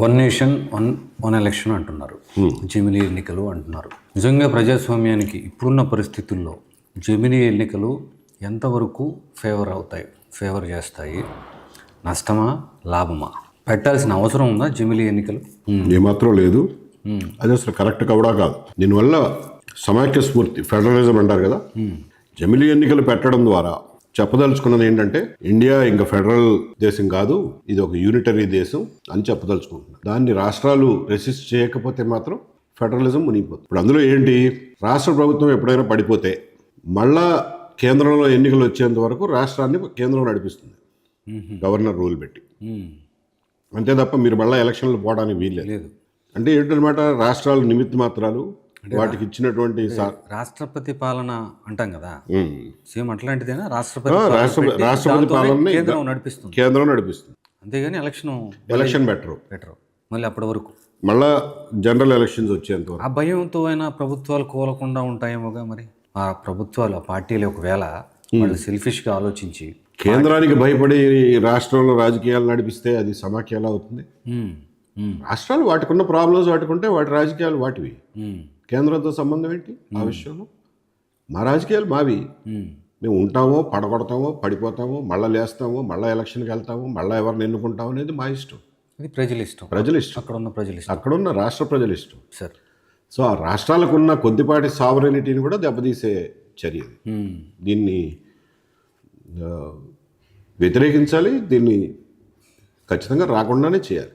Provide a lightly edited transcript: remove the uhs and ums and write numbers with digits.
One nation one election అంటున్నారు, జమిలీ ఎన్నికలు అంటున్నారు. నిజంగా ప్రజాస్వామ్యానికి ఇప్పుడున్న పరిస్థితుల్లో జమిలీ ఎన్నికలు ఎంతవరకు ఫేవర్ చేస్తాయి? నష్టమా లాభమా? పెట్టాల్సిన అవసరం ఉందా జమిలీ ఎన్నికలు? ఏమాత్రం లేదు. అది అసలు కరెక్ట్ కూడా కాదు. దీనివల్ల సమాఖ్య స్ఫూర్తి, ఫెడరలిజం అంటారు కదా, జమిలీ ఎన్నికలు పెట్టడం ద్వారా చెప్పదలుచుకున్నది ఏంటంటే ఇండియా ఇంకా ఫెడరల్ దేశం కాదు, ఇది ఒక యూనిటరీ దేశం అని చెప్పదలుచుకుంటున్నారు. దాన్ని రాష్ట్రాలు రెసిస్ట్ చేయకపోతే మాత్రం ఫెడరలిజం మునిగిపోతుంది. ఇప్పుడు అందులో ఏంటి, రాష్ట్ర ప్రభుత్వం ఎప్పుడైనా పడిపోతే మళ్ళా కేంద్రంలో ఎన్నికలు వచ్చేంత వరకు రాష్ట్రాన్ని కేంద్రం నడిపిస్తుంది, గవర్నర్ రూల్ పెట్టి. అంతే తప్ప మీరు మళ్ళీ ఎలక్షన్లు పోవడానికి వీల్లేదు. అంటే ఏంటన్నమాట, రాష్ట్రాలు నిమిత్త మాత్రాలు, వాటికి ఇచ్చినటువంటి రాష్ట్రపతి పాలన అంటాం కదా, సేమ్ అట్లాంటిదేనా? రాష్ట్రపతి పాలన కేంద్రం నడిపిస్తుంది, అంతేగాని ఎలక్షన్ బెటరు. మళ్ళీ అప్పటి వరకు మళ్ళా జనరల్ ఎలక్షన్స్ వచ్చేంత వరకు ఆ భయంతో అయినా ప్రభుత్వాలు కూలకుండా ఉంటాయేమోగా. మరి ఆ ప్రభుత్వాలు, ఆ పార్టీలు ఒకవేళ వాళ్ళు సెల్ఫిష్గా ఆలోచించి కేంద్రానికి భయపడి రాష్ట్రంలో రాజకీయాలు నడిపిస్తే అది సమాఖ్య ఎలా అవుతుంది? రాష్ట్రాలు వాటికున్న ప్రాబ్లమ్స్ వాటికుంటే వాటి రాజకీయాలు వాటివి, కేంద్రంతో సంబంధం ఏంటి ఆ విషయంలో? మా రాజకీయాలు మావి, మేము ఉంటామో, పడగొడతామో, పడిపోతామో, మళ్ళీ లేస్తామో, మళ్ళీ ఎలక్షన్కి వెళ్తామో, మళ్ళీ ఎవరిని ఎన్నుకుంటామో అనేది మా ఇష్టం. ఇది ప్రజల ఇష్టం, అక్కడున్న రాష్ట్ర ప్రజల ఇష్టం. సార్, సో ఆ రాష్ట్రాలకున్న కొద్దిపాటి సావరెనిటీని కూడా దెబ్బతీసే చర్య. దీన్ని వ్యతిరేకించాలి, దీన్ని ఖచ్చితంగా రాకుండానే చేయాలి.